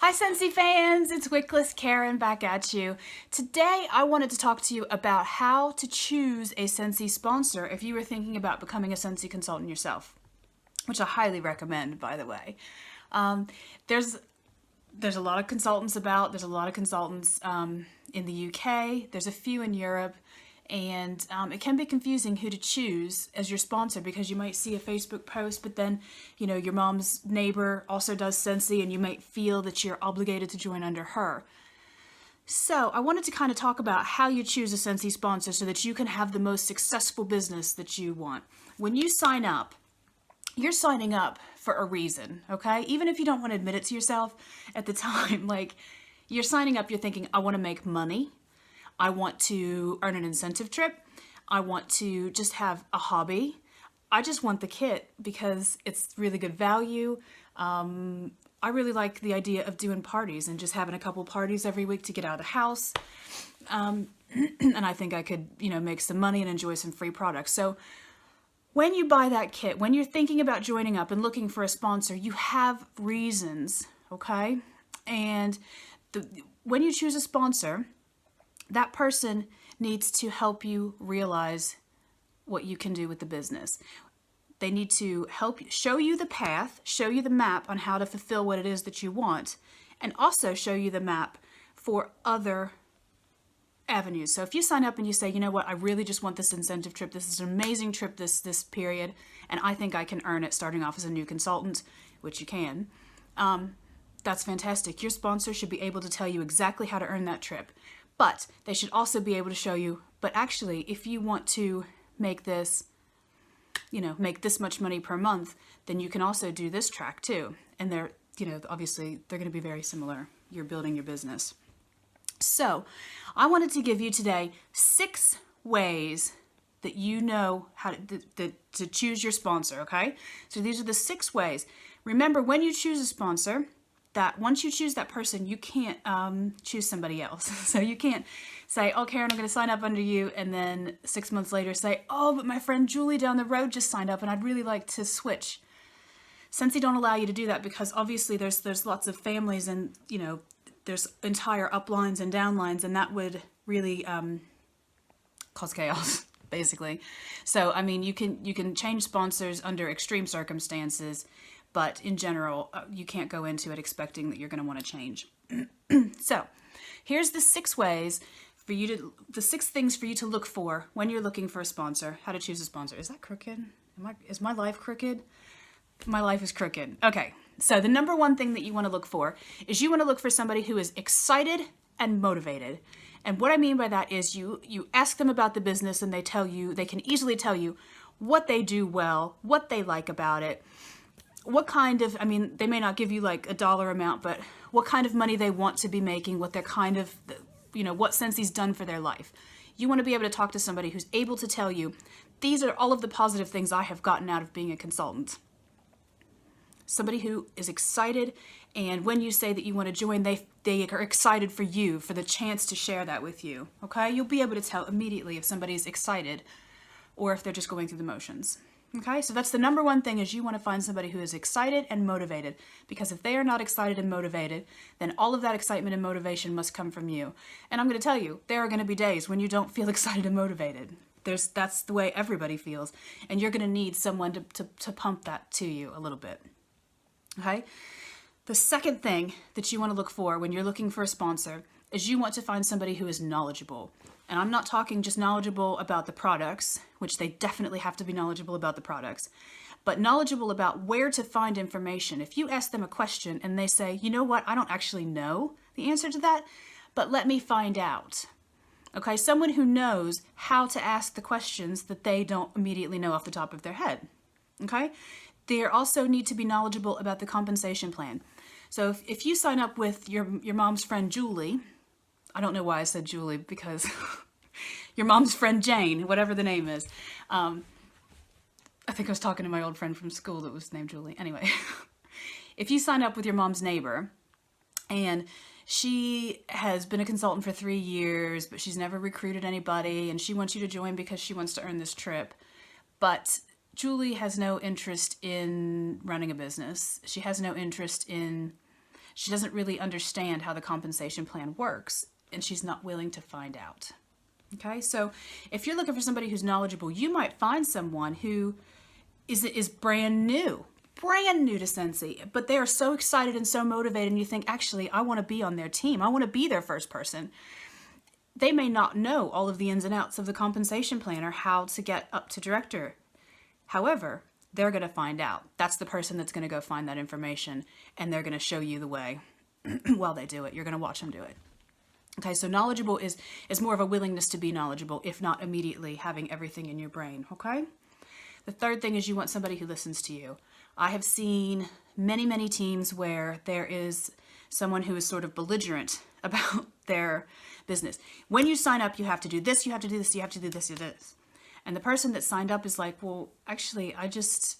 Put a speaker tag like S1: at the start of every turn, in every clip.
S1: Hi Scentsy fans, it's Wickless Karen back at you. Today I wanted to talk to you about how to choose a Scentsy sponsor if you were thinking about becoming a Scentsy consultant yourself, which I highly recommend, by the way. Um, there's there's a lot of consultants there's a lot of consultants in the UK, there's a few in Europe, and it can be confusing who to choose as your sponsor because you might see a Facebook post, but then, your mom's neighbor also does Scentsy and you might feel that you're obligated to join under her. So I wanted to kind of talk about how you choose a Scentsy sponsor so that you can have the most successful business that you want. When you sign up, you're signing up for a reason, okay? Even if you don't want to admit it to yourself at the time, like you're signing up, you're thinking, I want to make money. I want to earn an incentive trip. I want to just have a hobby. I just want the kit because it's really good value. I really like the idea of doing parties and just having a couple parties every week to get out of the house. And I think I could, make some money and enjoy some free products. So when you buy that kit, when you're thinking about joining up and looking for a sponsor, you have reasons, okay? And when you choose a sponsor, that person needs to help you realize what you can do with the business. They need to help you, show you the path, show you the map on how to fulfill what it is that you want, and also show you the map for other avenues. So if you sign up and you say, you know what, I really just want this incentive trip. This is an amazing trip this period, and I think I can earn it starting off as a new consultant, which you can. That's fantastic. Your sponsor should be able to tell you exactly how to earn that trip. But they should also be able to show you, but actually, if you want to make this, make this much money per month, then you can also do this track too. And they're, obviously they're going to be very similar. You're building your business. So I wanted to give you today 6 ways that you know how to choose your sponsor, okay? So these are the 6 ways. Remember, when you choose a sponsor, that once you choose that person, you can't choose somebody else. So you can't say, oh, Karen, I'm going to sign up under you, and then 6 months later say, oh, but my friend Julie down the road just signed up and I'd really like to switch. Scentsy don't allow you to do that because obviously there's lots of families and, there's entire uplines and downlines, and that would really cause chaos, basically. So, I mean, you can change sponsors under extreme circumstances, but in general, you can't go into it expecting that you're going to want to change. So, here's the 6 ways for you to, the 6 things for you to look for when you're looking for a sponsor, how to choose a sponsor. Is that crooked? Is my life crooked? My life is crooked. Okay, so the number 1 thing that you want to look for is you want to look for somebody who is excited and motivated. And what I mean by that is you ask them about the business and they can easily tell you what they do well, what they like about it, what kind of, they may not give you like a dollar amount, but what kind of money they want to be making, what they're kind of, what Scentsy's done for their life. You want to be able to talk to somebody who's able to tell you, these are all of the positive things I have gotten out of being a consultant. Somebody who is excited, and when you say that you want to join, they are excited for you, for the chance to share that with you, okay? You'll be able to tell immediately if somebody's excited or if they're just going through the motions. Okay, so that's the number 1 thing, is you want to find somebody who is excited and motivated, because if they are not excited and motivated, then all of that excitement and motivation must come from you. And I'm going to tell you, there are going to be days when you don't feel excited and motivated. That's the way everybody feels, and you're going to need someone to pump that to you a little bit. Okay? The second thing that you want to look for when you're looking for a sponsor is you want to find somebody who is knowledgeable. And I'm not talking just knowledgeable about the products, which they definitely have to be knowledgeable about the products, but knowledgeable about where to find information. If you ask them a question and they say, you know what, I don't actually know the answer to that, but let me find out. Okay, someone who knows how to ask the questions that they don't immediately know off the top of their head. Okay, they also need to be knowledgeable about the compensation plan. So if you sign up with your mom's friend Julie, I don't know why I said Julie, because your mom's friend Jane, whatever the name is. I think I was talking to my old friend from school that was named Julie. Anyway, if you sign up with your mom's neighbor and she has been a consultant for 3 years, but she's never recruited anybody, and she wants you to join because she wants to earn this trip, but Julie has no interest in running a business. She has no interest in She doesn't really understand how the compensation plan works, and she's not willing to find out. Okay, so if you're looking for somebody who's knowledgeable, you might find someone who is brand new to Scentsy, but they are so excited and so motivated, and you think, actually, I want to be on their team. I want to be their first person. They may not know all of the ins and outs of the compensation plan or how to get up to director. However, they're going to find out. That's the person that's going to go find that information, and they're going to show you the way while they do it. You're going to watch them do it. Okay, so knowledgeable is more of a willingness to be knowledgeable, if not immediately having everything in your brain, okay? The third thing is you want somebody who listens to you. I have seen many, many teams where there is someone who is sort of belligerent about their business. When you sign up, you have to do this, you have to do this, you have to do this, you do this. And the person that signed up is like, well, actually, I just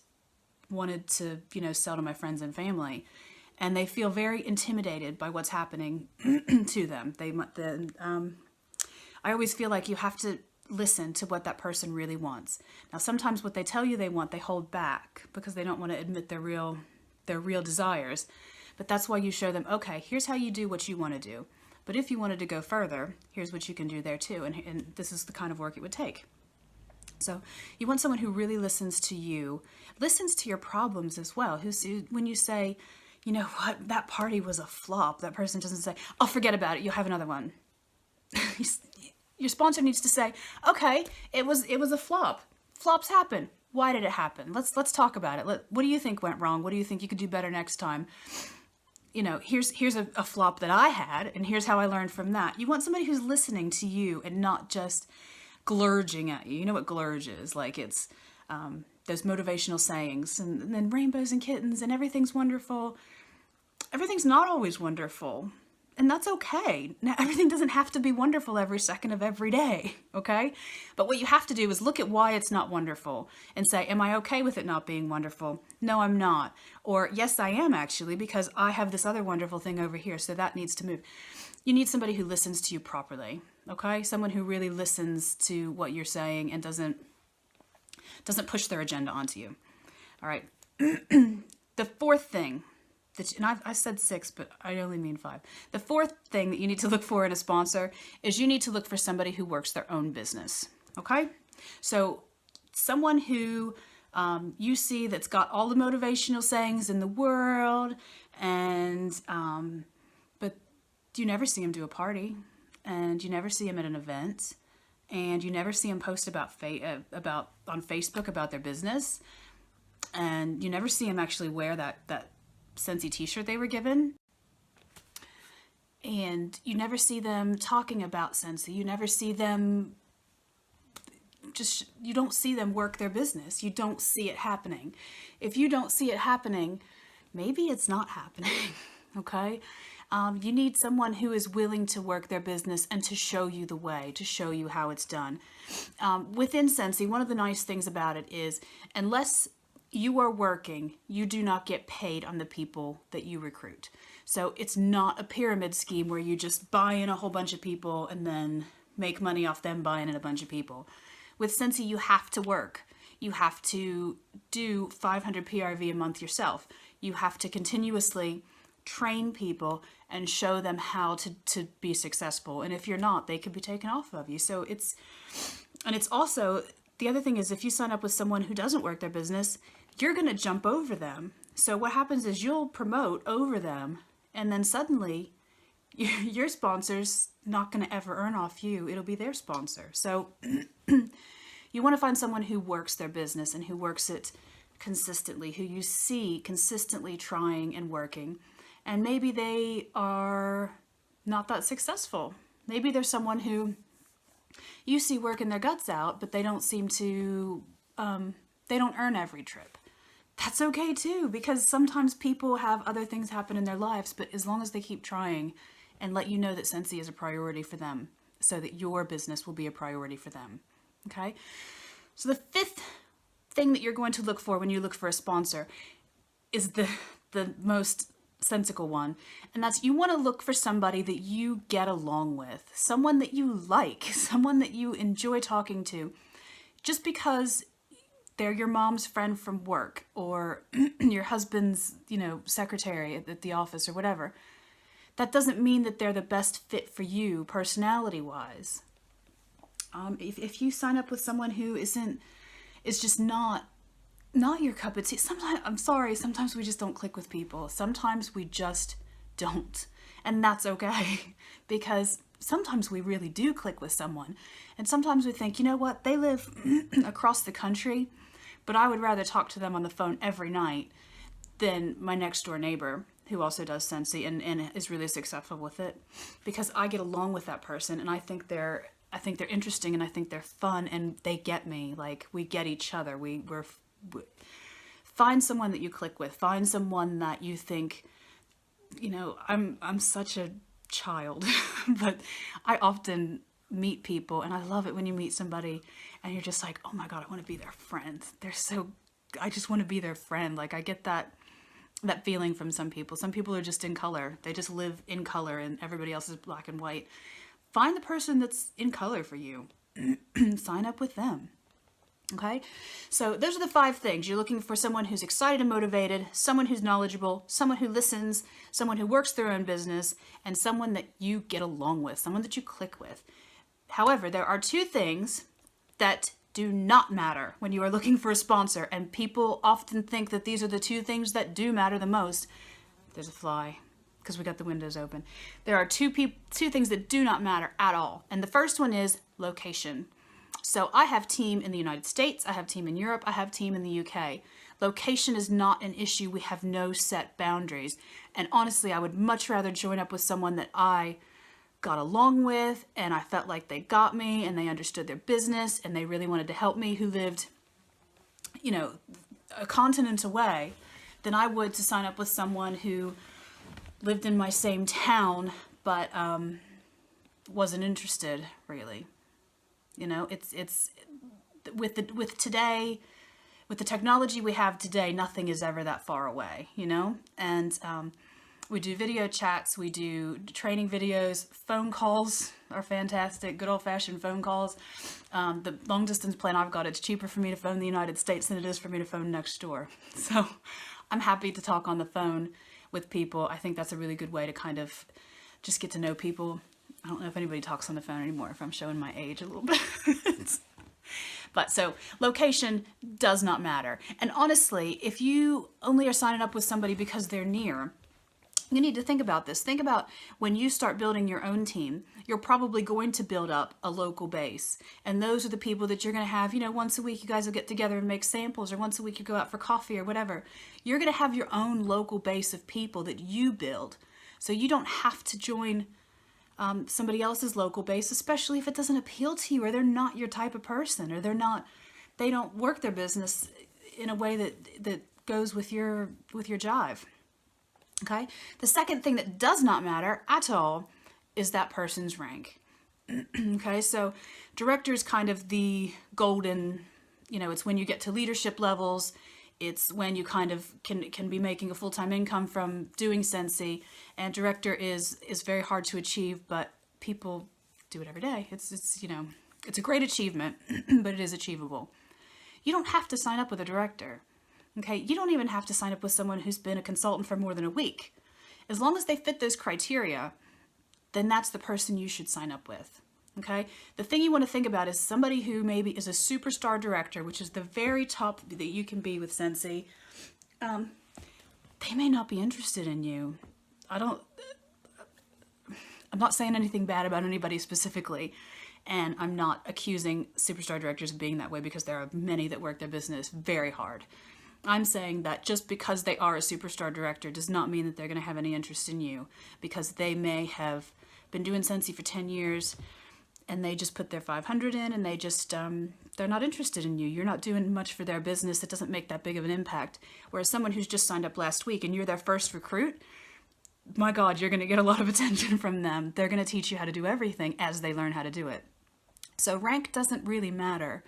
S1: wanted to, sell to my friends and family. And they feel very intimidated by what's happening to them. I always feel like you have to listen to what that person really wants. Now, sometimes what they tell you they want, they hold back because they don't want to admit their real desires. But that's why you show them, okay, here's how you do what you want to do. But if you wanted to go further, here's what you can do there too. And this is the kind of work it would take. So you want someone who really listens to you, listens to your problems as well. When you say, you know what, that party was a flop, that person doesn't say, oh, forget about it, you'll have another one. Your sponsor needs to say, okay, it was a flop. Flops happen. Why did it happen? Let's talk about it. What do you think went wrong? What do you think you could do better next time? Here's a flop that I had, and here's how I learned from that. You want somebody who's listening to you and not just glurging at you. You know what glurge is? Like it's those motivational sayings, and then rainbows and kittens, and everything's wonderful. Everything's not always wonderful. And that's okay. Now, everything doesn't have to be wonderful every second of every day, okay? But what you have to do is look at why it's not wonderful and say, am I okay with it not being wonderful? No, I'm not. Or, yes, I am actually, because I have this other wonderful thing over here, so that needs to move. You need somebody who listens to you properly, okay? Someone who really listens to what you're saying and doesn't push their agenda onto you. All right. The fourth thing, and I said 6, but I only mean 5. The fourth thing that you need to look for in a sponsor is you need to look for somebody who works their own business, okay? So someone who you see that's got all the motivational sayings in the world, but you never see him do a party, and you never see him at an event, and you never see him post about on Facebook about their business, and you never see him actually wear that Scentsy t-shirt they were given, and you never see them talking about Scentsy. You never see them you don't see them work their business. You don't see it happening. If you don't see it happening, maybe it's not happening. Okay? You need someone who is willing to work their business and to show you the way, to show you how it's done. Within Scentsy, one of the nice things about it is, unless you are working, you do not get paid on the people that you recruit. So it's not a pyramid scheme where you just buy in a whole bunch of people and then make money off them buying in a bunch of people. With Scentsy, you have to work. You have to do 500 PRV a month yourself. You have to continuously train people and show them how to be successful. And if you're not, they could be taken off of you. So it's also, the other thing is, if you sign up with someone who doesn't work their business, you're going to jump over them. So what happens is you'll promote over them, and then suddenly your sponsor's not going to ever earn off you. It'll be their sponsor. So you want to find someone who works their business and who works it consistently, who you see consistently trying and working. And maybe they are not that successful. Maybe there's someone who you see working their guts out, but they don't seem to, they don't earn every trip. That's okay too, because sometimes people have other things happen in their lives, but as long as they keep trying and let you know that Scentsy is a priority for them, so that your business will be a priority for them, okay? So the fifth thing that you're going to look for when you look for a sponsor is the most sensical one, and that's, you want to look for somebody that you get along with, someone that you like, someone that you enjoy talking to. Just because they're your mom's friend from work, or your husband's, secretary at the office or whatever. That doesn't mean that they're the best fit for you personality-wise. If you sign up with someone who is just not your cup of tea, sometimes, I'm sorry, sometimes we just don't click with people. Sometimes we just don't. And that's okay, because sometimes we really do click with someone. And sometimes we think, you know what, they live across the country, but I would rather talk to them on the phone every night than my next door neighbor who also does Scentsy and is really successful with it, because I get along with that person and I think they're interesting and I think they're fun and they get me. Like, we get each other. We're find someone that you click with. Find someone that you think, I'm such a child, but I often meet people and I love it when you meet somebody and you're just like, oh my God, I want to be their friend. I just want to be their friend. Like, I get that feeling from some people. Some people are just in color. They just live in color and everybody else is black and white. Find the person that's in color for you. Sign up with them. Okay? So those are the 5 things. You're looking for someone who's excited and motivated, someone who's knowledgeable, someone who listens, someone who works their own business, and someone that you get along with, someone that you click with. However, there are 2 things that do not matter when you are looking for a sponsor, and people often think that these are the 2 things that do matter the most. There's a fly, because we got the windows open. There are 2 things that do not matter at all. And the first one is location. So I have team in the United States, I have team in Europe, I have team in the UK. Location is not an issue. We have no set boundaries. And honestly, I would much rather join up with someone that I got along with and I felt like they got me and they understood their business and they really wanted to help me, who lived, a continent away, than I would to sign up with someone who lived in my same town but wasn't interested really. It's with the technology we have today, nothing is ever that far away, and we do video chats, we do training videos, phone calls are fantastic, good old-fashioned phone calls. The long-distance plan I've got, it's cheaper for me to phone the United States than it is for me to phone next door. So I'm happy to talk on the phone with people. I think that's a really good way to kind of just get to know people. I don't know if anybody talks on the phone anymore, if I'm showing my age a little bit. But so location does not matter. And honestly, if you only are signing up with somebody because they're near, you need to think about this. Think about when you start building your own team, you're probably going to build up a local base. And those are the people that you're going to have, once a week you guys will get together and make samples, or once a week you go out for coffee or whatever. You're going to have your own local base of people that you build. So you don't have to join somebody else's local base, especially if it doesn't appeal to you, or they're not your type of person, or they don't work their business in a way that goes with your jive. Okay? The second thing that does not matter at all is that person's rank. Okay? So director is kind of the golden, it's when you get to leadership levels. It's when you kind of can be making a full-time income from doing Scentsy, and director is very hard to achieve, but people do it every day. It's a great achievement, but it is achievable. You don't have to sign up with a director. Okay? You don't even have to sign up with someone who's been a consultant for more than a week. As long as they fit those criteria, then that's the person you should sign up with. Okay? The thing you want to think about is somebody who maybe is a superstar director, which is the very top that you can be with Scentsy. They may not be interested in you. I'm not saying anything bad about anybody specifically, and I'm not accusing superstar directors of being that way, because there are many that work their business very hard. I'm saying that just because they are a superstar director does not mean that they're going to have any interest in you, because they may have been doing Scentsy for 10 years and they just put their 500 in and they just, they're not interested in you. You're not doing much for their business. It doesn't make that big of an impact. Whereas someone who's just signed up last week and you're their first recruit, my God, you're going to get a lot of attention from them. They're going to teach you how to do everything as they learn how to do it. So rank doesn't really matter.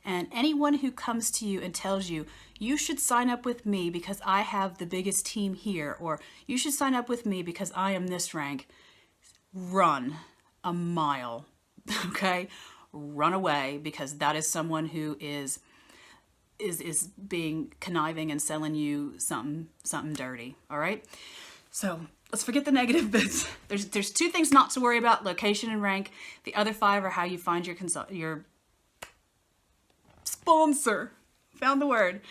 S1: And anyone who comes to you and tells you, you should sign up with me because I have the biggest team here, or you should sign up with me because I am this rank, run a mile, okay? Run away, because that is someone who is is being conniving and selling you something dirty. All right. So let's forget the negative bits. There's 2 things not to worry about: location and rank. The other 5 are how you find your sponsor. Found the word.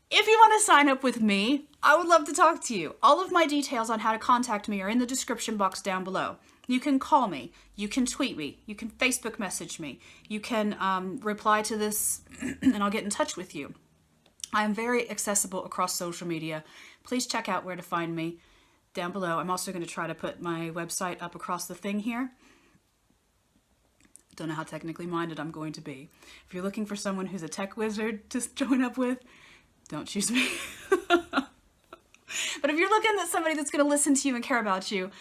S1: If you want to sign up with me, I would love to talk to you. All of my details on how to contact me are in the description box down below. You can call me, you can tweet me, you can Facebook message me, you can reply to this and I'll get in touch with you. I am very accessible across social media. Please check out where to find me down below. I'm also going to try to put my website up across the thing here. Don't know how technically minded I'm going to be. If you're looking for someone who's a tech wizard to join up with, don't choose me. But if you're looking at somebody that's going to listen to you and care about you,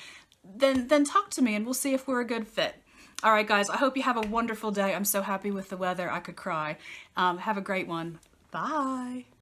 S1: then talk to me and we'll see if we're a good fit. All right, guys, I hope you have a wonderful day. I'm so happy with the weather. I could cry. Have a great one. Bye.